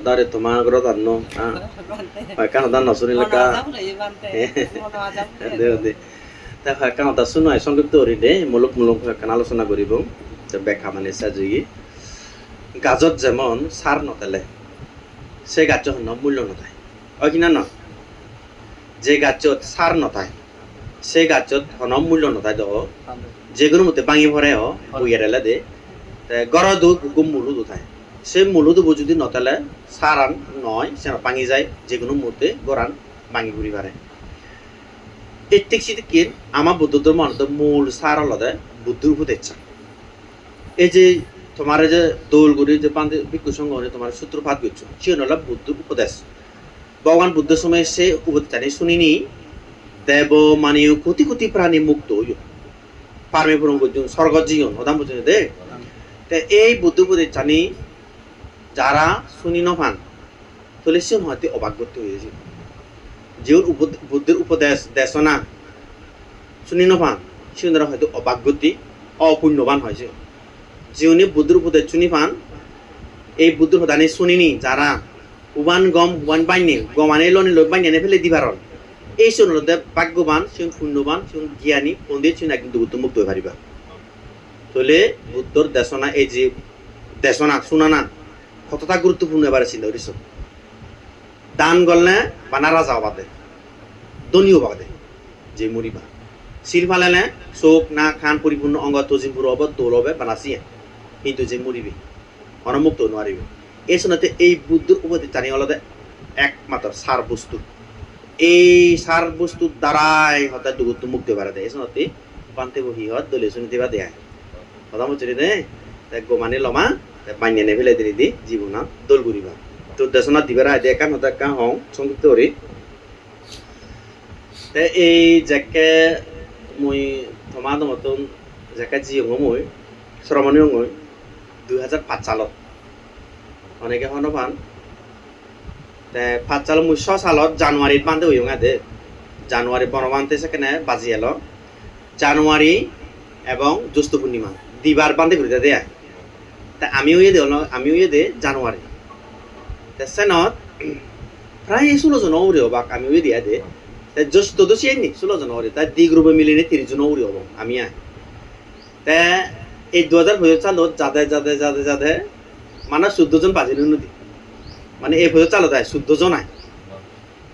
Dari tuma gro tanno. Kan dan nasuni leka. Deh. তা কারণ তা শুনো সংক্ষিপ্ত হরিদে মূলক কান আলোচনা করিব ব্যাখ্যা মানে সাজুই গাজত যেমন সার নতেলে সে গাছ হন মূল্য নথায় হয় কিনা ন যে গাছত সার নথায় সে গাছত হন মূল্য নথায় দ যে কোনো মতে বাঙি ভরে বইয়ারেলে দে গড় দু গুম মুলু দুথায় সে মুলু দুবো যদি নতালে সারান নয় সে বাঙি যায় যে কোনো মতে গড়ান বাঙি ঘুরি পারে এত্তিক সিদ্দিকির আমার বুদ্ধ ধর্ম মূল সার আলাদা বুদ্ধর উপদেশ এই যে তোমার যে দৌলগুড়ি যে পান্তে ভিক্ষু সংঘ তোমার সূত্রপাত করছো সে হল বুদ্ধর উপদেশ ভগবান বুদ্ধ সময় সে উপদেশ জানি শুনিনি দেব মানে কোটি কোটি প্রাণী মুক্ত হইও পারমে পুরম করছো স্বর্গ জীবন ওদাম বুঝছো দে এই বুদ্ধ উপদেশ জানি যারা শুনি নপান তাহলে সে হয়তো অবাক করতে হয়েছে যেওর বুদ্ধের উপদেশ দেশনা শুনি নপান সেনারা হয়তো অবাগ্যতি অপুণ্যবান হয়েছে যিনি বুদ্ধের উপদেশ শুনি পান এই বুদ্ধের প্রধানে শুনিনি যারা উবান গম উবান বাইনে গমানে লনি লোক বাইনে ফেলে দিবার এই শুনতে ভাগ্যবান সে পুণ্যবান সে জ্ঞানী পণ্ডিত সে কিন্তু বুদ্ধ মুক্ত হয়ে পারিবা তাহলে বুদ্ধর দেশনা এই যে দেশনা শুনানা কতটা গুরুত্বপূর্ণ এবারে চিন্তা করিস দান গলনে বানা রাজা বাদে দনীয় বাদে যে মরিবা শিল ফালেনে চোখ না খান পরিপূর্ণ অঙ্গ তজিমপুর হব দোল হবে বানাসি কিন্তু যে মরিবি অনমুক্ত নোৱাৰিবি এই শুনতে এই বুদ্ধর উপদেশ জানি আলাদা একমাত্র সার বস্তু এই সার বস্তুর দ্বারাই হঠাৎ দুগুত্ব মুক্তি বাড়া দেয় এই শুনতে পান্তে বহি হত দলে শুনিতে বা দেয় কথা বলছি দে গো মানে লমা বানিয়ে নে ফেলে দিলি দি জীবনা দোল ঘুরিবা তো দেশনা দিবারা দেখান হতা কা হং সংযুক্ত করি এই যাকে মই থমাদ মতন যাকে জিও মই শ্রমণীয় মই 2005 সালত অনেকে হনো পান 5 সাল 6 সালত জানুয়ারিত বান্ধে হইও দে জানুয়ারি বনবান্তে সেখানে বাজি এলো জানুয়ারি এবং জ্যৈষ্ঠ পূর্ণিমা দিবার বান্ধে ঘুরে দেয় তা আমিও ইয়ে দে জানুয়ারি সেনত প্রায় 16 জন উড়ে হবাক আমি ওই দিয়া দে জ্যৈষ্ঠ তো চিনি 16 জন উড়ে তাই দি গ্রুপে মিলিয়ে 30 জন উড়ে হব আমি তা এই 2025 সালত যাদে মানে 14 জন বাজিল নদী মানে এই পর্যন্ত চালো তাই 14 জন আয়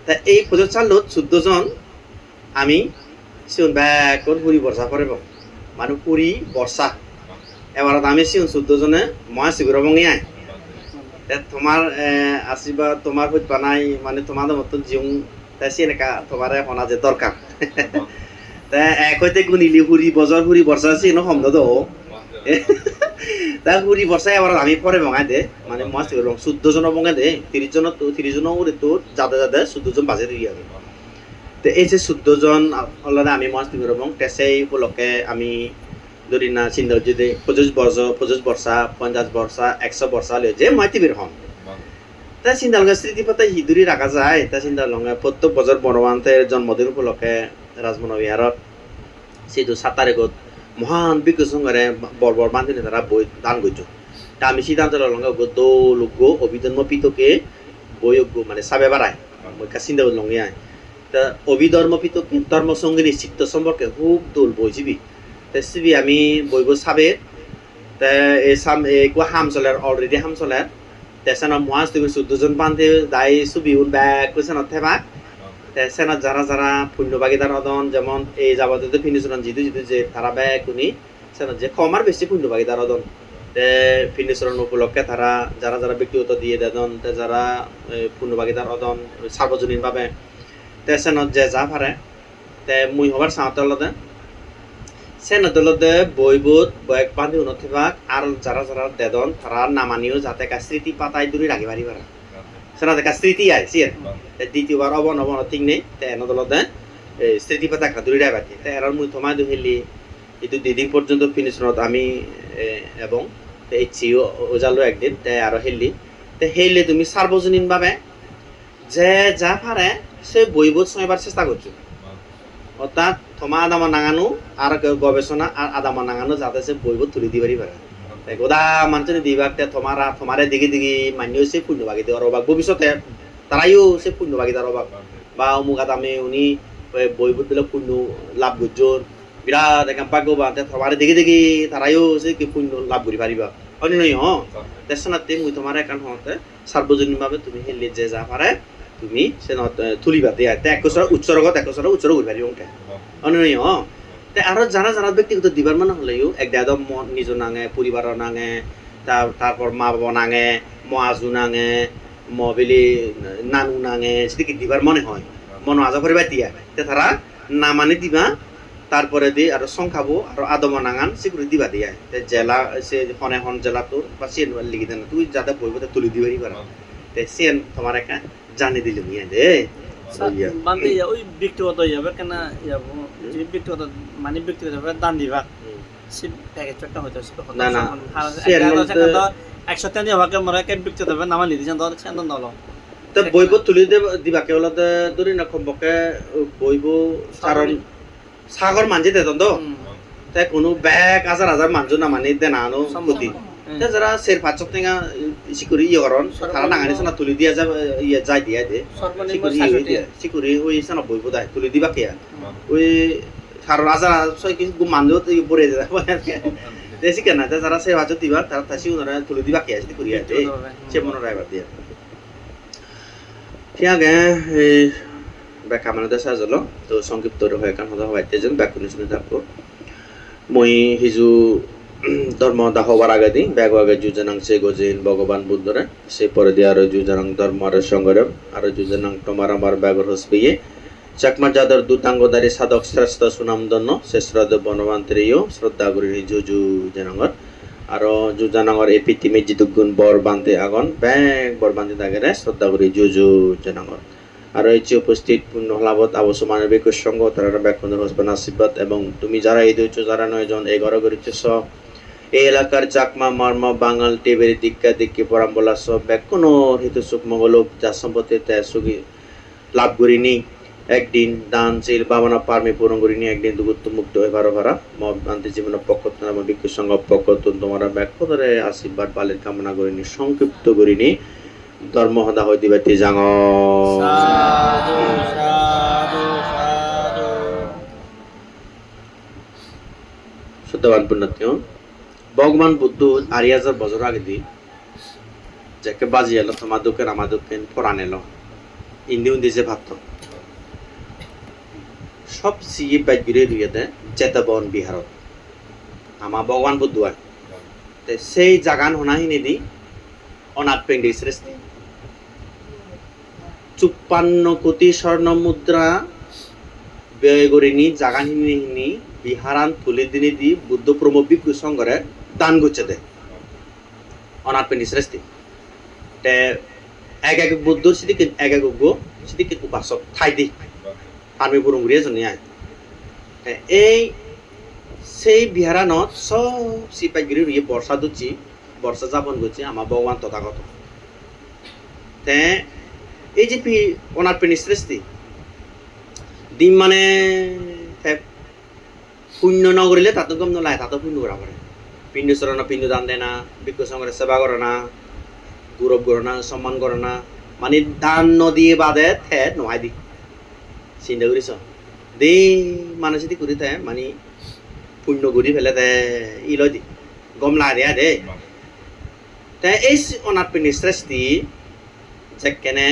তা এই পর্যন্ত চালত 14 জন আমি সিউন ব্যাক করে পুরি বর্ষা করে মানে পুরি বর্ষা এবার আমি সিউন 14 জনে মই শিবির বঙে আয় তোমার আসিবা তোমার হইত বানাই মানে তোমাদের মতন জিউ তাই সেনেকা তোমার হনা যে দরকার তা এক হইতে গুনিলি হুরি বজর হুরি বর্ষা আছে ন হমদ দো তা হুরি বর্ষা এবার আমি পরে বঙাই দে মানে মাছ 14 জন বঙাই দে 30 জন ওরে তোর যাদে 14 জন বাজে দিয়ে যাবে তো এই যে 14 জন হলনে আমি মাছ দিব বং তেসেই উপলক্ষে আমি যদি না চিন্তা যদি 25 বর্ষা 50 বর্ষা 100 বর্ষা হলে যে মাইতি বের হন তা চিন্তা লঙ্কা স্মৃতি পাতা হিদুরি রাখা যায় তা চিন্তা লঙ্কা প্রত্যেক বছর বনবান্তের জন্মদিন উপলক্ষে রাজমনা বিহারত সেই 7 তারিখত মহান বিজ্ঞ সংঘরে বড় বান্ধবী তারা বই দান করছো তা আমি সিদ্ধান্ত লঙ্কা দৌলজ্ঞ অভিধর্ম পিতকে বৈজ্ঞ মানে সাবে বাড়ায় চিন্তা লঙ্গে আয় তা অভিধর্ম পিতকে ধর্ম সঙ্গী চিত্ত সম্পর্কে খুব দোল বইছিবি সিবি আমি বইব সাবে তা এই সাম একো হাম চলার অলরেডি হাম চলার তেসেনা মহাজ তুমি 14 জন বান্ধে দাই সুবি উন ব্যাক কোসেনত থেবাক তেসেনা যারা পুণ্যবাগীদার অদন যেমন এই যাবতীয় ফিনিশন জিতু যে তারা ব্যাক উনি সেনা যে কমার বেশি পুণ্যবাগীদার অদন তে ফিনিশন উপলক্ষে তারা যারা ব্যক্তিগত দিয়ে দেন তে যারা পুণ্যবাগীদার অদন সার্বজনীন ভাবে তেসেনা যে যা পারে তে মুই হবার সাঁতলতে সেনদলতে বইবোধ বয়েক বান্ধি উন্নতিবাক আর যারা দেদন তারা নামানিও যাতে স্মৃতি পাতায় দূরে রাখি পারি পারা সেনা দেখা স্মৃতি আইসি দ্বিতীয়বার অবন ঠিক নেই এনেদলতে স্মৃতি পাতা দূরে রাখি তাই এর মুই থমাই হেলি কিন্তু 2 দিন পর্যন্ত ফিনিশনত আমি এবং এইচি ওজালো একদিন তাই আরো হেলি তাই হেলে তুমি সার্বজনীন ভাবে যে যা পারে সে বইবোধ শোনাবার চেষ্টা করছো অর্থাৎ থমা আদামা নাঙানো আর গবেষণা আর আদামা নাঙানো যাতে সে বইব তুলি দিবারই পারে গোদা মানুষের দিবাকতে তোমারে দিকে দিকে মান্য সে পুণ্যবাগী দেওয়ার অবাক ভবিষ্যতে তারাইও সে পুণ্যবাগী দেওয়ার অবাক বা অমুকাত আমি উনি বইবুত দিলে পুণ্য লাভ করছেন বিরাট একাম ভাগ্যবান তোমারে দিকে দিকে তারাইও সে কি পুণ্য লাভ করি পারিবা হয়নি নয় তেসনাতে মুই তোমার একান হতে সার্বজনীনভাবে তুমি হেলে যে যা পারে তুমি সে তুলিবা দিয়ে এক বছর উচ্চরগত এক বছর উচ্চর করি পারিব হয়নি নয় আরো জানা জানা ব্যক্তিগত দিবার মানে হলেও একদম নিজৰ নাঙে পরিবারের নাঙে তারপর মা বাবা নাঙে ম আজু নাঙে ম বেলি নানু নাঙে সেদিকে দিবার মনে হয় মন আজা করে দিয়া তারা না মানে দিবা তারপরে দি আর সংখ্যাবো আর আদম নাঙান সেগুলো দিবা দিয়া জেলা সে হনে হন জেলা তোর বা সে লিখি দেন তুই যাতে বইব তুলি দিবারই পারা সেন তোমার একটা জানি দিল নিয়ে দে বান্ধে ওই ব্যক্তিগত যাবে কেন যাবো যে ব্যক্তিগত মানে ব্যক্তিগত দান দিবা সে প্যাকেজ একটা হইতে না না 100 টাকা দিয়ে ভাগে মরে কে ব্যক্তিগত নামা নিদি জান দল সেন দল তো বইব তুলি দিবা কেবল দরি না কমপক্ষে বইব কারণ সাগর মানজি দেতন তো তাই কোনো ব্যাগ হাজার হাজার মানুষ না মানে দেনা আনো প্রতি যারা সের পাঁচক টেঙা সিকুরি ইয়ে করন তারা নাঙানি সোনা তুলি দিয়া যাব ইয়ে যাই দিয়া দে সিকুরি ওই সোনা বইব দায় তুলি দিবা কে ওই কারণ হাজার ছয় কিছু মানুষ পড়ে যায় দেশি কেন যারা সে পাঁচক দিবা তারা তাসি ওনারা তুলি দিবা কে আসতে করিয়া দে সে মনে রাখবার দিয়া ঠিক আছে ব্যাখ্যা মানে দেশা জলো তো সংক্ষিপ্ত হয়ে কান হদা হওয়াইতে যেন ব্যাখ্যা শুনে থাকবো মই হিজু ধর্ম দাহবার আগে দিন ব্যাগ আগে যুজানাং সে গজিন ভগবান বুদ্ধরে সে পরে দিয়ে আরো যুজানাং ধর্ম আর সঙ্গরম আরো যুজানাং তোমার আমার ব্যাগর হসপিয়ে চাকমা যাদর দুতাঙ্গদারি সাধক শ্রেষ্ঠ সুনাম দন্য সে শ্রদ্ধ বনবান্তরীয় শ্রদ্ধা গুরি যুজু জানাঙ্গর আরো যুজানাঙ্গর এ পৃথিবী জিতুগুণ বর বান্ধে আগন ব্যাগ বর বান্ধে দাগেরে শ্রদ্ধা গুরি যুজু জানাঙ্গর আর এই যে উপস্থিত পূর্ণ হলাবত আবশ্য মানবিক সঙ্গ তারা ব্যাখ্যানের হসবেন আশীর্বাদ এবং তুমি যারা এই দুইচ যারা নয়জন এই ঘর করিতেছ এই এলাকার চাকমা মর্ম বাঙাল টেবের দিক্কা দিক্কি পরাম্বলা সব ব্যাখ্যানোর হিত সুখ মঙ্গলক যা সম্পত্তি সুখী লাভ করিনি একদিন দান শিল ভাবনা পারমি পূরণ করিনি একদিন দুগুত্ব মুক্ত হয়ে ভারো ভাড়া মন্ত্রী জীবন পক্ষ বিক্ষু সঙ্গ পক্ষ তোমরা ব্যাখ্যা ধরে আশীর্বাদ বালের কামনা করিনি সংক্ষিপ্ত করিনি ধর্ম হদা হই দিবাতি জাঙ শুদ্ধবান পুণ্যত্য ভগবান বুদ্ধ 2,000 বছর আগে দি যাকে বাজি এলো তোমার দোকান আমার দোকান ফোরান এলো ইন্দি উন্দি যে ভাবত সব সিয়ে বাইক ঘুরে ধুয়ে দেয় চেতবন বিহারত আমার ভগবান বুদ্ধ হয় সেই জাগান হনাহিনী দি অনাথ পেন্ডি সৃষ্টি 54 কোটি স্বর্ণ মুদ্রা ব্যয় করিনি জাগানহিনী বিহারান তুলে দিনে দি বুদ্ধ প্রমবিক সংঘরে দান করছে দে অনাথ পেন্ডি সৃষ্টি তে এক এক বুদ্ধ সেদিকে এক এক সেদিকে উপাসক ঠাই দি আর্মি পুরুম ঘুরিয়ে জন্য আয় এই সেই বিহারানত সব সিপাহীগিরি রুইয়ে বর্ষা দুচ্ছি বর্ষা যাপন করছি আমার ভগবান তথাগত তে এই যে ওনার পেনি সৃষ্টি ডিম মানে পুণ্য নগরিলে তাতো গম নলায় তাতো পুণ্য করা পড়ে পিণ্ড চরণ পিণ্ড দান দেয় না বিক্ষু সঙ্গে সেবা করে না গৌরব করে না সম্মান করে না মানে দান নদী বাদে থে নহাই দি চিন্তা করিস দে মানুষ যদি করি থাকে মানে পুণ্য ঘুরি ফেলে দে ইলয় দি গম লা দিয়া দে তে এই অনাথ পিনি সৃষ্টি যে কেনে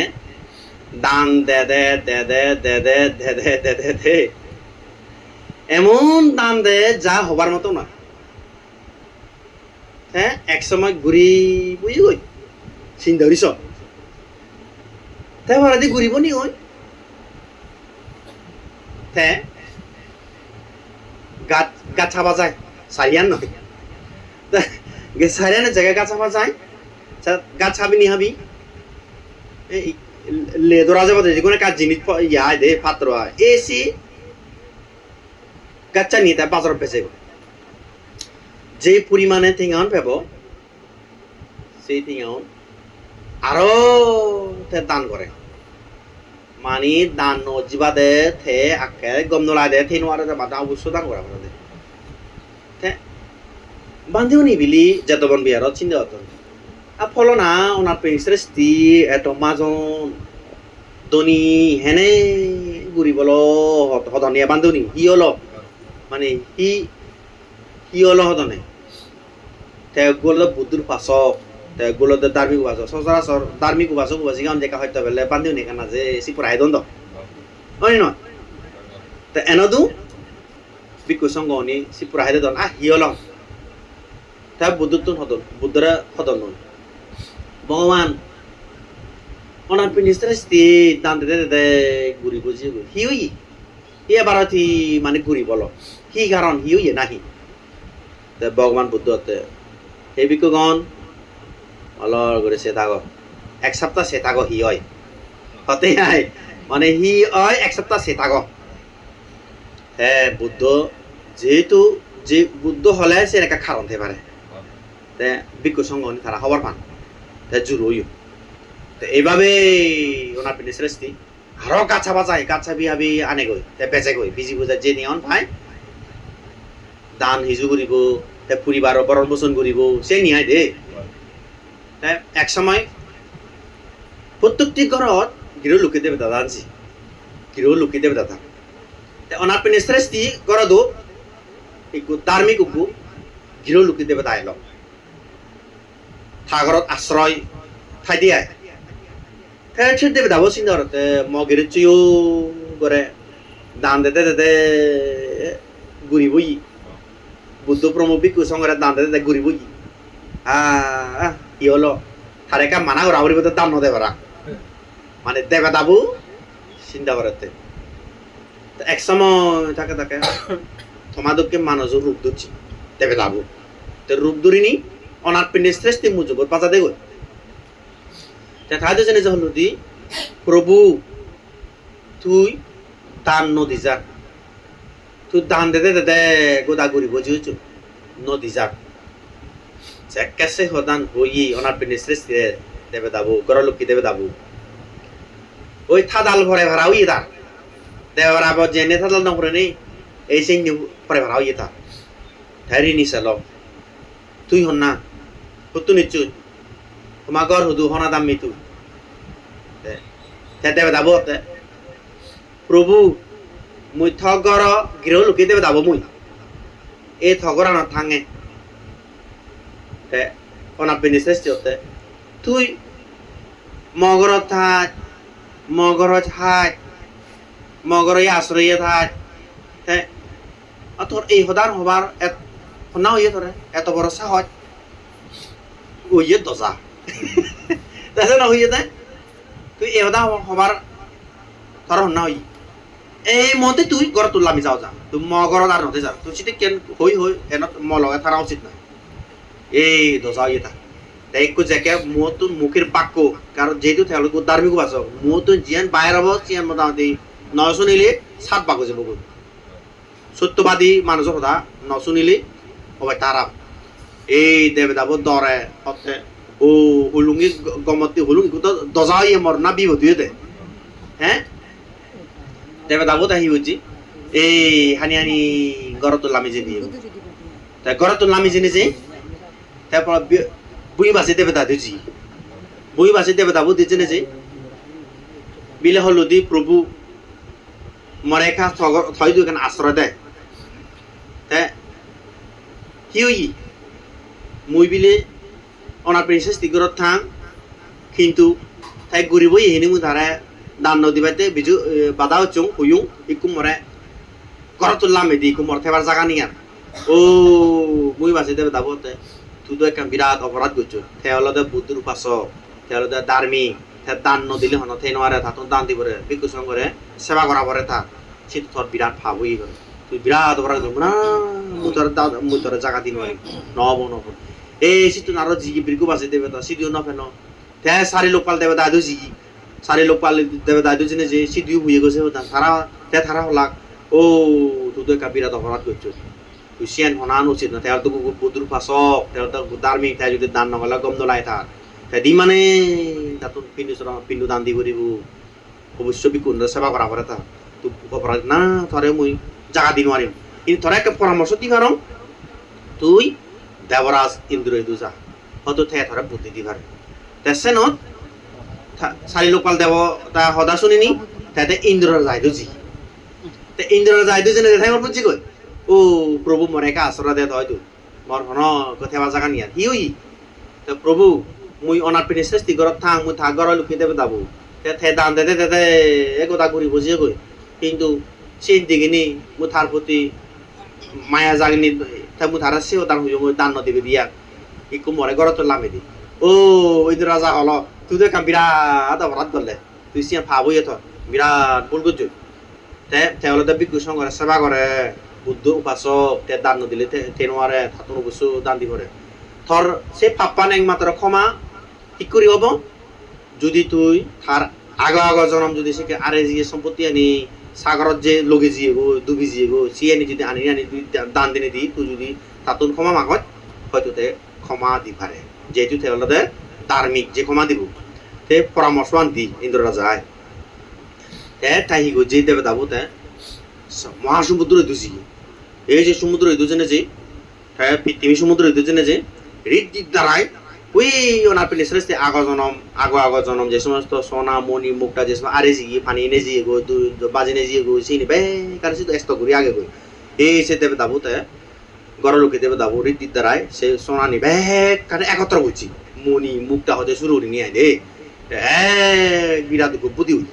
দান দে দে দে দে দে দে দে দে দে দে দে এমন দান দে যা হবার মতো না হ্যাঁ এক সময় ঘুরি বুঝি গই চিন্তা করিস তাই ভাড়া দি ঘুরিব নি ওই তে গাছ ছাপা যায় সারিয়ান নয় সারিয়ানের জায়গায় গাছ ছাপা যায় গাছ ছাবি নি হাবি লেদরা যাবো যে কোনো কাজ জিনিস ইয়া দে পাত্র এসি গাছটা নিয়ে তাই বাজার বেঁচে যে পরিমাণে ঠেঙাউন পাব সেই ঠেঙাউন আরো দান করে মানে দান নজিবা দে থে আকে গম নলা দে থে নোয়ারে বাদা অবশ্য দান করা দে বান্ধেও নিবিলি যেতবন বিহারত চিন্তা হতন আর ফলো না ওনার পেন্সিস্তি এত মাজন দনি হেনে গুড়ি বল হদনিয়া বান্ধবনি হি হলো মানে হি হলো হদনে তেগুলো বুদ্ধুর পাশক তেগুলো দার্মিক উপাসক সচরাচর দার্মিক উপাসক উপাসিকা দেখা হয়তো বেলে বান্ধবনি কেনা যে সিপুর আয় দ্বন্দ্ব হয় নয় তা এনদু বিকু সঙ্গনি সিপুর আয় দন হি হলো তা বুদ্ধুত্তন হদন বুদ্ধরা হদন নয় ভগবান onan pinistri dan de guri buji hiui ia barati মানে guri bolo hi karon hiui nahi te ভগবান বুদ্ধ তে এই বিকগণ অলর করে সে থাকো এক সপ্তাহ সে থাকো হি হয় হতে আই মানে হি হয় এক সপ্তাহ সে থাকো হ্যাঁ বুদ্ধ যেহেতু যে বুদ্ধ হলে সে একটা কারণ হতে পারে তে বিকু সঙ্গ তারা হবার পান তে জুরুইও এইভাবে ওনার পিনিসরেস্তি আরো কাছা বাজাই কাছা বিহাবি আনে গই তে বেচে গই বিজি বুঝা যে নিয়ন ভাই দান হিজু করিব তে পরিবার বরণ পোষণ করিব সে নিয়াই দে এক সময় প্রত্যেকটি ঘরত গৃহ লুকি দেবে দাদা আনছি গৃহ লুকি দেবে দাদা ওনার পিনিসরেস্তি গরদো একটু ধার্মিক উকু গৃহ লুকি দেবে দাইল থাগরত আশ্রয় ঠাই দিয়ে ছিল দেবে দাবো চিন্তা মগের চুয়ো করে দান দে ঘুরি বই বুদ্ধ প্রমুখ সঙ্গে দান দে ঘুরি বই কি হলো তারে কা মানা করা আমার দাম ন দেবারা মানে দেবে দাবু চিন্তা করতে এক সময় থাকে থাকে তোমাদেরকে মানুষ রূপ ধরছি দেবে দাবু তো রূপ ধরিনি অনার পিন্ডে শ্রেষ্ঠ মুজব পাচা দে গই ঠাই জেনে হল দি প্রভু তুই দান নদী যাক তুই দান দে দে গোদা ঘুরি বুঝিয়েছ নদী যাক কেসে হদান হই অনার পিনে শ্রেষ্ঠ দেবে দাবু গরলক্ষী দেবে দাবু ওই থাদাল ভরে ভাড়া হইয়ে তার দেবে ভাড়া জেনে থাদাল না ভরে নেই এই সেই ভরে ভাড়া হইয়ে তার ঠাইরি নিশাল তুই হন না হতু নিশ্চয় তোমার ঘর হুদু হনা দাম মিতু দেবে দাবো প্রভু মুই থগর গৃহ লুকি দেবে দাবো মুই এই থগরা না থাঙে ওনা পিনিসেস্তি হতে তুই মগর থাক মগর থাক মগর আশ্রয়ে থাক তোর এই হদার হবার হনা হইয়ে তোরে এত বড় সাহস ওইয়ে দশা তাহলে না হইয়ে দেয় তুই এহদা হবার তোর হন্না হই এই মতে তুই গড় তুললামি যাও যা তুই মগর আর নতে যা তুই সেটা কেন হই এন ম লগাই থাকা উচিত না এই দশা হইয়ে থাক একটু জেকে মুহূর্ত মুখের বাক্য কারণ যেহেতু তেওঁলোক ধার্মিক বাস মুহূর্ত জিয়ান বাইর হব চিয়ান মোটামুটি 900 নিলে 7 বাক্য যাব সত্যবাদী মানুষের কথা 900 নিলে হবে তারা এই দেবে দাবো দরে হতে ও হুলুঙ্গি গমতি হুলুঙ্গি তো দজা হইয়ে মর না বিব দুয়ে দে হ্যাঁ দেবে দাবো তাই হচ্ছে এই হানি হানি গড়ত লামি যে বিয়ে তাই গড়ত লামি জেনে যে তারপর বুই বাসে দেবে দাদু জি বুই বাসে দেবে দাবো দিচ্ছে যে বিলে হল দি প্রভু মরে খা থই দুই কেন আশ্রয় দেয় হ্যাঁ কি হই মুই বিলে ওনার প্রিন্সেস তিগরত থাং কিন্তু তাই ঘুরিবই হেনি মু ধারা দান নদী বাইতে বিজু বাধা হচ্ছং হুইং ইকু মরে ঘর তুললাম এদি ইকু মর থেবার জায়গা নিয়ার ও মুই বাসি দেবে দাবতে তুই তো একটা বিরাট অপরাধ করছো থে হলদে বুদ্ধুর উপাসক থে হলদে ধার্মিক থে দান নদিলে হন থে নোয়ারে থা তোর দান দিবরে বিকু সঙ্গরে সেবা করা পরে থা সে তোর বিরাট ভাব হই গেল তুই বিরাট অপরাধ করবো না মুই তোর জায়গা দিন নব নব এই সিটু নারো জিগি বিরকু বাসে দেবে তো সিডিও না ফেনো তে সারি লোকপাল দেবে দাদু জিগি সারি লোকপাল দেবে দাদু জেনে যে সিডিও হয়ে গেছে তারা তে তারা হলাক ও তুই তো একটা বিরাট অপরাধ করছো তুই সিয়ান হনান উচিত না তার তো বুদ্ধুর ফাঁসক তার তো ধার্মিক তাই যদি দান নহলে গম দলাই তার তাই দি মানে তাত পিণ্ডু দান দিব দিব অবশ্য বিকুণ্ড সেবা করা পরে তা তুই অপরাধ না ধরে মুই জাগা দি নোৱাৰিম কিন্তু ধরে একটা পরামর্শ দি কারণ তুই দেবরাজ ইন্দ্র ইদুজা হয়তো থে ধরে বুদ্ধি দিবার তেসেনত সারি লোকাল দেব তা হদা শুনিনি তাতে ইন্দ্র যায় দুজি তে ইন্দ্র যায় দুজনে দেখাই মোর বুঝছি কই ও প্রভু মরে একা আশ্রা দে হয়তো মর হন কথা বাজাগা নিয়া হিউই তো প্রভু মুই অনার পিনে সৃষ্টি ঘরত থাং মুই থাক ঘর লুকিয়ে দেবে দাবু থে দান দে দে একতা ঘুরি বুঝিয়ে কই কিন্তু সেই দিকে নি মু থার প্রতি মায়া জাগনি তা মু থারা সেও দান হইও মুই দান নদিবে দিয়া ইকু মরে ঘরত লামে দি ও ওই যে রাজা হলো তুই তো কাম বিরাট অপরাধ করলে তুই সিয়া ভাবই এত বিরাট ভুল করছো তে হলো তো বিক্ষু সঙ্গে সেবা করে বুদ্ধ উপাসক তে দান নদিলে তে নোয়ারে থাতুন বসু দান দি করে থর সে পাপ্পান একমাত্র ক্ষমা ঠিক করি হব যদি তুই তার আগ জনম যদি সে আরে জিয়ে সম্পত্তি আনি সাগরত যে লগে জিয়ে গো ডুবি জিয়ে গো সি আনি যদি আনি আনি তুই দান দিনে দি তুই যদি তাতুন ক্ষমা মাগত হয়তো তে ক্ষমা দি পারে যেহেতু তে হলো ধার্মিক যে ক্ষমা দিব তে পরামর্শবান দি ইন্দ্র রাজায় তে তাই গো যে দেবে দাবো তে মহাসমুদ্র দুজি এই যে সমুদ্র দুজনে যে পৃথিবী সমুদ্র দুজনে যে হৃদিক দ্বারায় ওই ওনার পেলে শ্রেষ্ঠ আগ জনম যে সমস্ত সোনা মণি মুক্তা যে সময় আরে জিগি পানি এনে জিয়ে গো বাজি নে জিয়ে গো সেই নেবে কারণ সে তো এস্ত করি আগে গই এই সে দেবে দাবো তে গড় লোকে দেবে দাবো হৃদিক দ্বারায় সে সোনা নিবে কারণ একত্র করছি মণি মুক্তা হতে শুরু করি নিয়ে দে বিরাট বুদ্ধি হই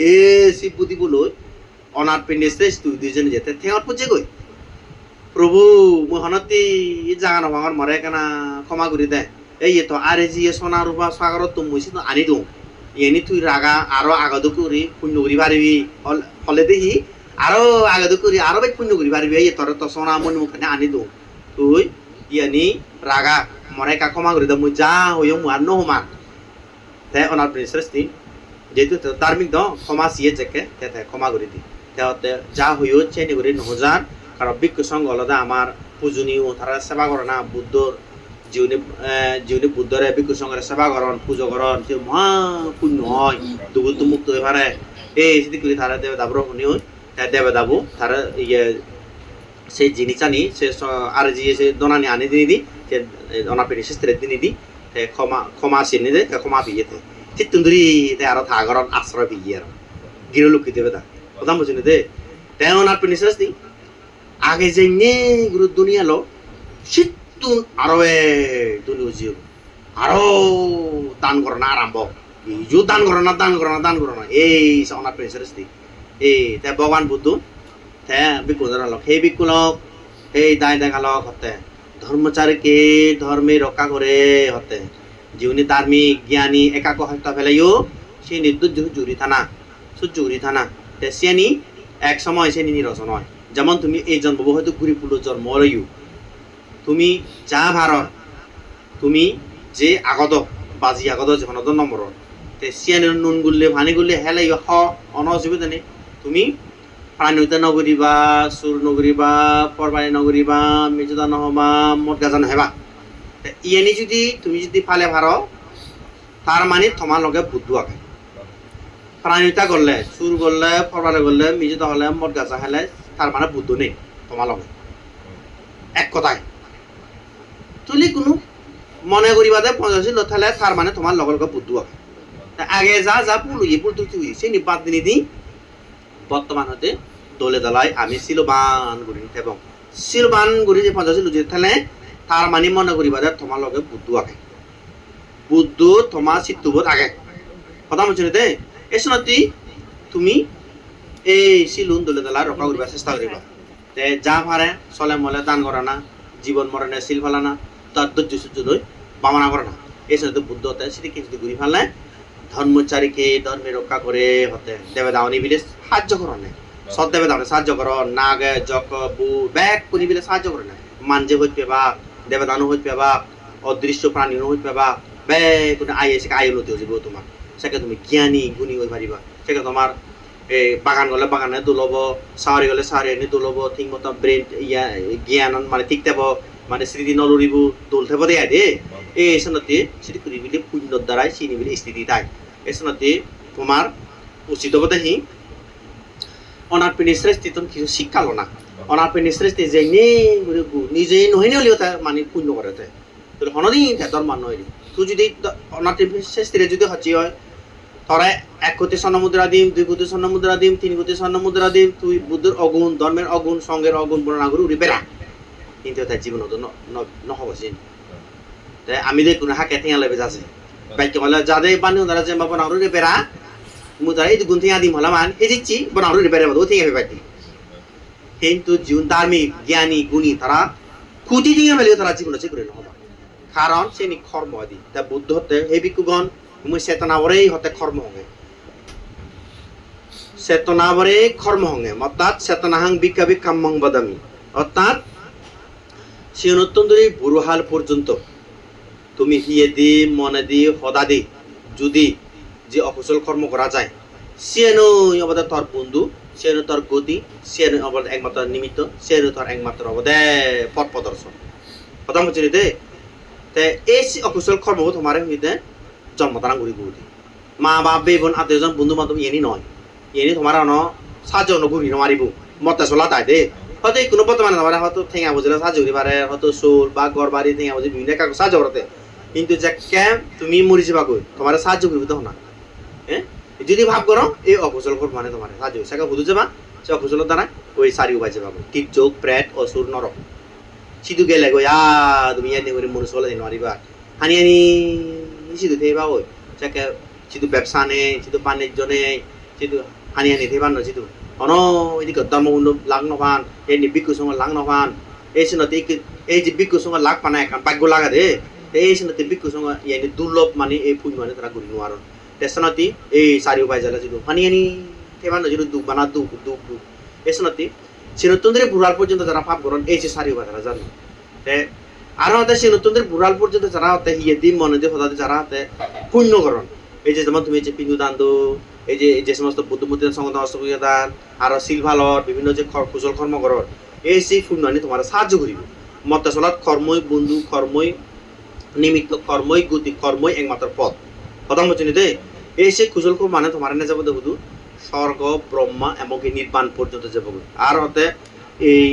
এ সেই বুদ্ধিগুলো অনার পেলে শ্রেষ্ঠ দুইজনে যেতে থেঙর পুজে গই প্রভু মহানতি জাগানো ভাঙর মরে কেনা ক্ষমা করে দেয় এই তো আরে জি সোনা রূপা সাগর তো মুছি তো আনি দিও এনি তুই রাগা আরো আগাদ করি পুণ্য করি পারিবি হলে দেখি আরো আগাদ করি আরো বেশ পুণ্য করি পারিবি এই তোর তো সোনা মন মুখে আনি দিও তুই ইয়ানি রাগা মরে কা ক্ষমা করে দে মুই যা হইও মু আর নহমান তে অনার শ্রেষ্ঠী যেহেতু ধার্মিক দ ক্ষমা সিয়ে যেকে তে ক্ষমা করে দি তে যা হইও চেনি করে নহজান কারণ বিক্ষু সঙ্গ আলাদা আমার পূজনীয় তারা সেবা করে না বুদ্ধর জীবনে বুদ্ধরে বিক্ষু সঙ্গের সেবা করন পুজো করন সে মহা পুণ্য হয় দুগুত মুক্ত হয়ে পারে এই সেটি করে তারা দেবে দাবর শুনি দেবে দাবু তারা ইয়ে সেই জিনিস আনি সে আর যে সে দোনানি আনি দিনি দি সে অনা পেটি শেষের দিনি দি ক্ষমা চিনি দে ক্ষমা পিয়ে ঠিক তুন্দুরি আরো থাগরন আশ্রয় পিয়ে আর গিরো লুকি দেবে তা কথা বুঝিনি দে তেও ওনার পেটি শেষ দি আগে যে নে গুরু দুনিয়া লো শীতুন আরো দুনিয়া জিও আরো দান করো না আরম্ভ ইজু দান করো না এই ওনার পেটি শেষ দি এই তে ভগবান বুদ্ধ তে বিক্ষু লোক সেই বিক্ষু লোক সেই দায় দেখা লোক হতে ধর্মচারীকে ধর্মে রক্ষা করে হতে জীবনী ধার্মিক জ্ঞানী একাক হত্যা ফেলাইও সে নির্দোষ জুরি থানা তে সিয়ানি এক সময় সে নিরসন হয় যেমন তুমি এই জন্ম হয়তো ঘুরি পুলো জন্ম রইও তুমি যা ভারত তুমি যে আগত বাজি আগত যখন নম্বর তে সিয়ানের নুন গুললে ভানি গুললে হেলাই হ অনসুবিধা নেই তুমি প্রাণীতা নগরীবা সুর নগরীবা পরবানি নগরীবা মেজদা নহবা মদ গাজা নহবা ইয়ানি তুমি যদি ফালে ভার তার মানে তোমার লগে বুদ্ধু আগে প্রাণীতা করলে সুর করলে পরবানি করলে মেজদা হলে মদ গাজা হেলে তার মানে বুদ্ধ নেই তোমার লগে এক কথায় তুলি কোনো মনে করিবা দে 85 লথালে তার মানে তোমার লগে লগে বুদ্ধু আগে আগে যা পুল তুই সেই নিপাত দিনি দি বর্তমান হতে দলে দলায় আমি শিলবান গুড়ি এবং শিলবান গুড়ি যে 85 লুজে থালে তার মানে মনে করিবা দে তোমার লগে বুদ্ধ তোমার চিত্তবোধ আগে কথা বলছি দে এসনতি তুমি এই শিলুন দলে দলা রক্ষা করিবা চেষ্টা করিবা তে যা পারে চলে মলে দান করে না জীবন মরণে শিল ফেলা না তার ধৈর্য সহ্য লই বামনা করে না এসনতি বুদ্ধ হতে সেটিকে যদি ঘুরি ফেলে ধর্মচারীকে ধর্মে রক্ষা করে হতে দেবে দাওনি বিলে সাহায্য করো না সৎ দেবে দাওনি সাহায্য করো নাগে জক বু ব্যাগ কোনি বিলে সাহায্য করে না মানজে হইত পেবা দেবে দানো হইত পেবা অদৃশ্য প্রাণী হইত পেবা ব্যাগ কোন আই এসে আই লতে হইব তোমার সেকে তুমি জ্ঞানী গুণী হই পারিবা সেকে তোমার এই বাগান গলে বাগানে দুলব সাওয়ারি গলে সাওয়ারি এনে দুলব ঠিক মতো ব্রেন ইয়া জ্ঞান মানে ঠিক দেব মানে স্মৃতি নলরিব দোল থেব দেয়া দে এই সনতে সেটি করি বিলে পুণ্য দ্বারাই চিনি বিলে স্থিতি তাই এসনতে তোমার উচিত অবদাহি অনার পিনে শ্রেষ্ঠ কিছু শিক্ষালো না অনার পেনি শ্রেষ্ঠ যে নিজে নহইনে হলেও তা মানে পুণ্য করে তে তাহলে হনদিন ধর মান নয় তুই যদি অনার শ্রেষ্ঠীরে যদি হচ্ছি হয় তোরা 1 কোটি স্বর্ণ মুদ্রা দিম 2 কোটি স্বর্ণ মুদ্রা দিম 3 কোটি স্বর্ণ মুদ্রা দিম তুই বুদ্ধের অগুণ ধর্মের অগুণ সঙ্গের অগুণ বর্ণনা করে উড়ি বেড়া কিন্তু তার জীবন তো নহবসিন তাই আমি দেখুন হাকে ঠেঙা লেবে যাচ্ছে বাইকে বলে যাদের বানি ওনারা যে বাবা নাউরে বেড়া মুদ্রা এই গুণ ঠেঙা দিম হলাম এই দিচ্ছি বনাউরে বেড়া বলো ঠেঙা পাইতি কিন্তু জীবন ধার্মিক জ্ঞানী গুণী তারা খুঁটি ঠেঙা মেলে তারা জীবন আছে করে নহবা কারণ সে নি কর্ম আদি তা বুদ্ধ হতে এই ভিক্ষুগণ মুই চেতনাবরেই হতে কর্ম হঙে চেতনাবরে কর্ম হঙে অর্থাৎ চেতনাহাং বিকাবি কাম্মং বাদামি অর্থাৎ সিয়নোত্তন্দরী বুড়োহাল পর্যন্ত তুমি হিয়ে দি মনে দি হদা দি যদি যে অকুশল কর্ম করা যায় সিয়েনই অবদান তোর বন্ধু সিয়েনো তোর গতি সিয়েনো অবদান একমাত্র নিমিত্ত সিয়েনো তোর একমাত্র অবদান পথ প্রদর্শন কথা বলছি দে তে এই অকুশল কর্ম তোমার হইতে জন্মদান করি গুরুদি মা বাপ বে বোন আত্মীয়জন বন্ধু বান্ধব ইয়েনি নয় ইয়েনি তোমার অন সাহায্য নগুরি নমারিব মতে চলা তাই দে হয়তো কোনো বর্তমানে তোমার হয়তো ঠেঙা বুঝলে সাহায্য করি পারে হয়তো সোল বা ঘর বাড়ি ঠেঙা বুঝি বিভিন্ন কাগজ সাহায্য করতে কিন্তু যে ক্যাম তুমি মরি যাবা কই তোমার সাহায্য করিব তো না হ্যাঁ যদি ভাব করো এই অকুশল কর্ম মানে তোমার সাহায্য সেটা বুঝু যাবা সে অকুশলের দ্বারা ওই সারি উপায় যাবা তীর যোগ প্রেত অসুর নরক সিধু গেলে গো তুমি ইয়ানি করে মনুষ্য হলে নোৱাৰিবা হানি হানি সিধু থেবা ওই যাকে সিধু ব্যবসা নেই সিধু বাণিজ্য নেই সিধু হানি হানি থেবা ন সিধু অন এদিকে ধর্মগুণ্ড লাগ নভান এই বিক্ষু সঙ্গে লাগ নভান এই সিনতে এই যে বিক্ষু সঙ্গে লাগ পানা এখন ভাগ্য লাগা দে এই সিনতে বিক্ষু সঙ্গে ইয়ানি দুর্লভ মানে এই ফুল মানে তারা ঘুরি নোয়ার তেসনতি এই সারি উপায় জ্বালা সিধু হানি হানি থেবা ন সিধু দুঃখ বানা দুঃখ দুঃখ দুঃখ এই সিনতি সিনতন্দ্রে বুড়াল পর্যন্ত যারা ভাব করেন এই যে সারি উপায় তারা জানো আর হতে সিনতন্দ্রে বুড়াল পর্যন্ত যারা হতে হিয়ে দিন মনে দিয়ে হতে যারা হতে পুণ্যকরণ এই যে যেমন তুমি যে পিন্দু দান দো এই যে সমস্ত বুদ্ধমূর্তি সংগঠন অষ্টকীয় দান আর শিল ভালর বিভিন্ন যে কুশল কর্মকরণ এই সেই পুণ্য আনি তোমার সাহায্য করিব মত চলাত কর্মই বন্ধু কর্মই নিমিত্ত কর্মই গতি কর্মই একমাত্র পথ কথা বলছি দে এই সেই কুশল কর্ম মানে তোমার এনে যাবো দেখো স্বর্গ ব্রহ্মা এমনকি নির্বাণ পর্যন্ত যাব আর হতে এই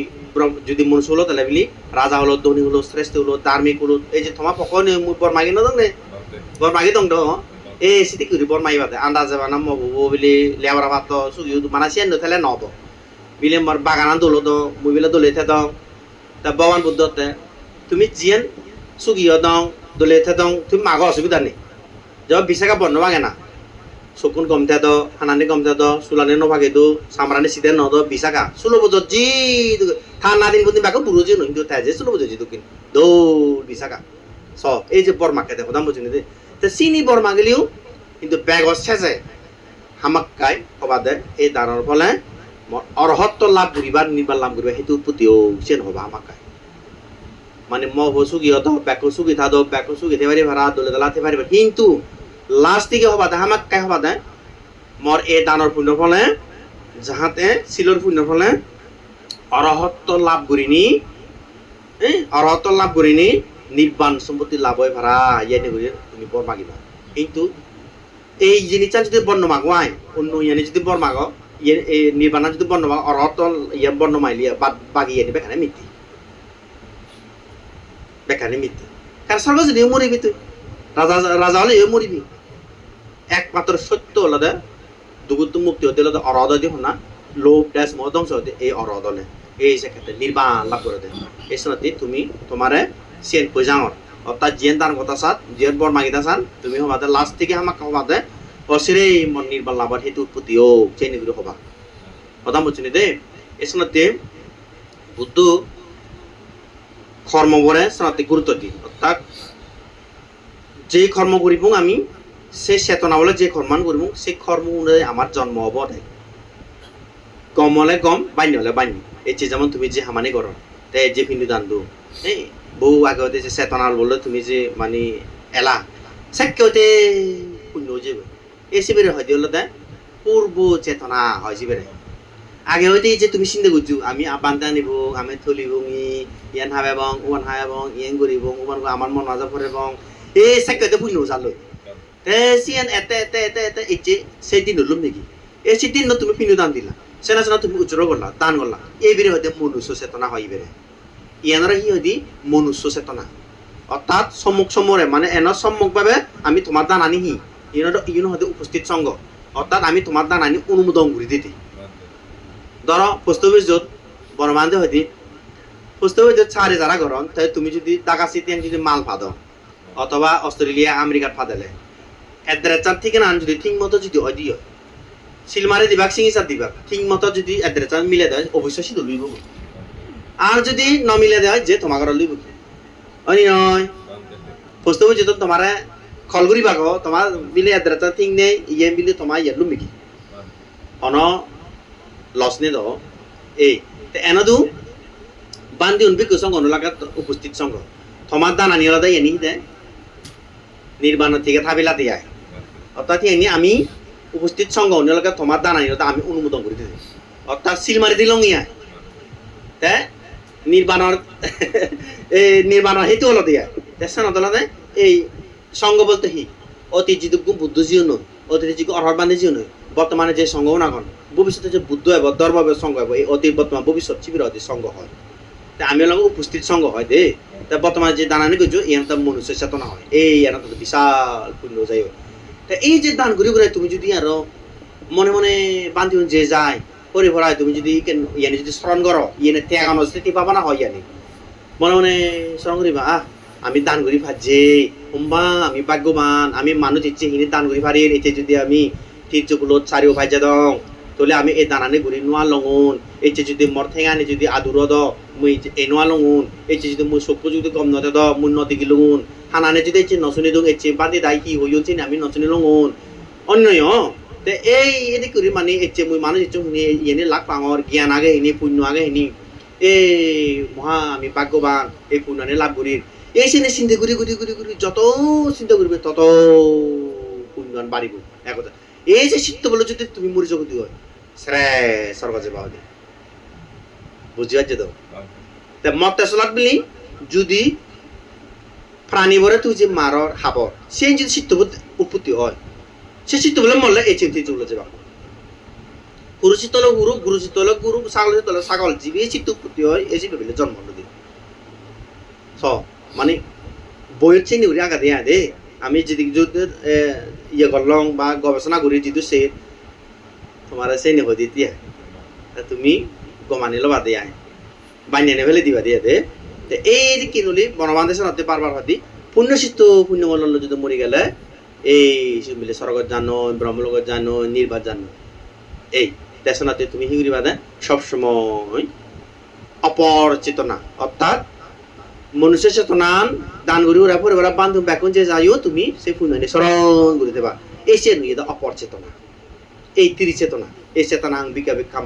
যদি মনুষ্য হলো তাহলে বলি রাজা হলো ধনী হলো শ্রেষ্ঠ হলো ধার্মিক হলো এই যে তোমার পকনে বর মাগি নদং নে বর মাগি দং দো এই সিটি করি বর মাগি বাদে আন্দাজ যাবা না মবো বলি লেবরা ভাত সুগি মানা সিয়ান তাহলে নব বিলে মর বাগান দলো দো মুবিলে দলে থে দং তা ভগবান বুদ্ধতে তুমি জিয়ান সুগিও দং দলে থে দং তুমি মাগ অসুবিধা নেই যা বিশাখা বন্ধ ভাগে না সকুন গমতে দ হানানি গমতে দ সুলানি নভাগে দো সামরানি সিদে ন দ বিশাখা সুলো বজ জি থানা দিন বুদিন বাকো বুরুজি ন কিন্তু তাই যে সুলো বজ জি দুকিন দো বিশাখা স এই যে বর মাকে দেখো দাম বুঝিনি দে তে সিনি বর মাগলিও কিন্তু ব্যাগ শেষে হামাক্কাই হবা দে এই দানৰ ফলে অরহত্ব লাভ করিবার নির্বাণ লাভ করিবা হেতু প্রতিও সেন হবা হামাক্কাই মানে ম সুগি হতো ব্যাক সুগি থাদ ব্যাক সুগি থেবারি ভাড়া দলে দলাতে পারিবা কিন্তু লাস্ট দিকে হবা দে হামাক্কাই হবা দে মর এই দানৰ পুণ্যৰ ফলে যাহাতে শিলৰ পুণ্যৰ ফলে অরহত্ব লাভ করিনি অরহত্ব লাভ করিনি নির্বাণ সম্পত্তি লাভ হয় ভাড়া ইয়ানি করে তুমি বর মাগিবা কিন্তু এই জিনিসটা যদি বর্ণ মাগোয়াই অন্য ইয়ানি যদি বর মাগ ইয়ে নির্বাণ যদি বর্ণ মাগ অরহত্ব ইয়ে বর্ণ মাইলি বাগি ইয়ানি বেখানে মিথ্যে বেখানে মিথ্যে কারণ স্বর্গ যদি মরিবি তুই রাজা হলে মরিবি একমাত্র সত্য হলো দে দুগুত মুক্তি হতে হলে অরহদ দিব না লোভ ড্যাস মহ ধ্বংস হতে এই অরহদ হলে এই সেক্ষেত্রে নির্বাণ লাভ করে দে এই সময় তুমি তোমারে সেন পয়জাঙর অর্থাৎ জিয়েন তার কথা সাত জিয়েন বর মাগিতা সান তুমি হবাতে লাস্ট থেকে আমাকে হবাতে অসিরে মন নির্বাণ লাভর হেতু উৎপত্তি ও সেই নিগুলো হবা কথা বলছি দে এই সময় বুদ্ধ কর্মবরে সনাতে গুরুত্ব দিই অর্থাৎ যে কর্ম করিব আমি সেই চেতনা বলে যে কর্মান করিব সেই কর্ম অনুযায়ী আমার জন্ম হব গম হলে গম বান্য হলে বান্য এই যে যেমন তুমি যে হামানি করো তাই যে পিন্দু দান দো এই বহু আগতে যে চেতনা বললে তুমি যে মানে এলা সেকেতে পুণ্য যাবে এই শিবিরে হয় দিলে তাই পূর্ব চেতনা হয় শিবিরে আগে হইতে যে তুমি চিন্তা করছো আমি বান্ধা নিব আমি থলিব ইয়ান হাবে বং ওয়ান হাবে বং ইয়ান করিব ওমান আমার মন মাজা পরে বং এই সেকেতে পুণ্য চালো তে সিয়ান এতে এতে এতে এতে এই যে সেই দিন হলুম নাকি এই সেই দিন তুমি পিণ্ড দান দিলা সেনা সেনা তুমি উজ্জ্বল করলা দান করলা এই বেরে হয়তো মনুষ্য চেতনা হয় বেরে ইয়ানরা কি হয় মনুষ্য চেতনা অর্থাৎ সম্মুখ সম্মরে মানে এনার সম্মুখভাবে আমি তোমার দান আনিহি ইউন হয়তো উপস্থিত সঙ্গ অর্থাৎ আমি তোমার দান আনি অনুমোদন করে দিতে ধরো পোস্ট অফিস যত বনমানতে হয়তো পোস্ট অফিস যত 4,000 গরম তাই তুমি যদি টাকা সিটিয়ান যদি মাল ফাদ অথবা অস্ট্রেলিয়া আমেরিকার ফাদালে এড্রেচার থেকে না যদি ঠিক মতো যদি অদিও সিলমারে দিবাক সিংসার দিবাক ঠিক মতো যদি এড্রেচার মিলে দেয় অবশ্যই সিদ্ধ লইব আর যদি ন মিলে দেয় যে তোমার ঘর লইব অনি নয় পোস্ট অফিস যত তোমার খলগুড়ি বাগ তোমার বিলে এড্রেচার ঠিক নেই ইয়ে বিলে তোমার ইয়ে লুম নাকি অন লস নে দাও এই এনদু বান্দি উনবিক সঙ্গ অনুলাগা উপস্থিত সঙ্গ তোমার দান আনি আলাদা এনি দেয় নির্বাণ থেকে থাবিলা দিয়ে অর্থাৎ এনি আমি উপস্থিত সঙ্গ অনুলাগা তোমার দান আনি আমি অনুমোদন করে দিই অর্থাৎ সিল মারি দিলং ইয়া তে নির্বাণর নির্বাণর হেতু হলো দিয়া দেখছেন অতলাতে এই সঙ্গ বলতে হি অতি যিদুক বুদ্ধ জিও নয় অতি যিদুক অরহর বান্ধে জিও নয় বর্তমানে যে সঙ্গ না কন ভবিষ্যতে যে বুদ্ধ হব ধর্মভাবে সঙ্গ হব এই অতি বর্তমান ভবিষ্যৎ শিবির অতি সঙ্গ হয় তা আমি হলাম উপস্থিত সঙ্গ হয় দে তা বর্তমানে যে দানানি করছো এই তো মনুষ্য চেতনা হয় এই এরা তো বিশাল পুণ্য যাই তা এই যে দান ঘুরে ঘুরে তুমি যদি আরো মনে মনে বান্ধি যে যায় পরে ভরায় তুমি যদি ইয়ানি যদি স্মরণ করো ইয়ে ত্যাগানো স্থিতি পাবা না হয় ইয়ানি মনে মনে স্মরণ করিবা আমি দান করি ভাজে হোম্বা আমি ভাগ্যবান আমি মানুষ ইচ্ছে হিনি দান করি পারি এতে যদি আমি তীর্যগুলো চারিও ভাজা দং তাহলে আমি এই দানানি ঘুরি নোয়া লঙুন এতে যদি মর ঠেঙানি যদি আদুর দ মুই এই নোয়া লঙুন এতে যদি মুই চকু যদি কম নতে দ মুই নদী গিলুন হানানে যদি এতে নচনি দং এতে বান্ধি দাই কি হইন চিনি আমি নচনি লঙুন অন্যয় তে এই এদি করি মানে এতে মুই মানুষ ইচ্ছে শুনি ইয়ে লাখ পাঙর জ্ঞান আগে হিনি পুণ্য আগে হিনি এই মহা আমি ভাগ্যবান এই পুণ্যনে লাভ করি এই সিনে চিন্তা ঘুরি ঘুরি ঘুরি ঘুরি যত চিন্তা করবে তত পুণ্যন বাড়িব একথা এই যে চিত্ত বলে যদি তুমি মরি জগতি হয় শ্রে স্বর্গ যাবা হবে বুঝি পারছো তো তা মতে চলাত বলি যদি প্রাণী বরে তুই যে মারর হাবর সেই যদি চিত্ত উৎপত্তি হয় সে চিত্ত বলে মরলে এই চিন্তা চলে যাবা গুরু চিত্ত হলো গুরু গুরু চিত্ত হলো গুরু ছাগল চিত্ত হলো ছাগল জীবে এই চিত্ত উৎপত্তি হয় এই জীবে বলে জন্ম দিন মানে বইয়ের চিনি উড়ে আঘাত দিয়া দে আমি যদি ইয়ে করলাম বা গবেষণা করি যদি সে তোমার চেনি হয়ে দিয়ে তুমি গমানি লবা দিয়া বানিয়ে ফেলে দিবা দিয়া দে এই কিনুলি বনবান্ধে হতে পারবার হাতি পুণ্যসিদ্ধ পুণ্যমল যদি মরি গেলে এই মিলে স্বর্গত জানো ব্রহ্মলোকত জানো নির্বাত জানো এই দেশনাতে তুমি হিগুরি বাদে সবসময় অপর চেতনা অর্থাৎ মনুষ্য চেতনান দান করি ওরা পরে ওরা বান্ধব বেকুন যে যাইও তুমি সেই পুণ্যনি স্মরণ করে দেবা এই সে নয় অপর চেতনা এই ত্রিচেতনা এই চেতনা বিকা বিক্ষাম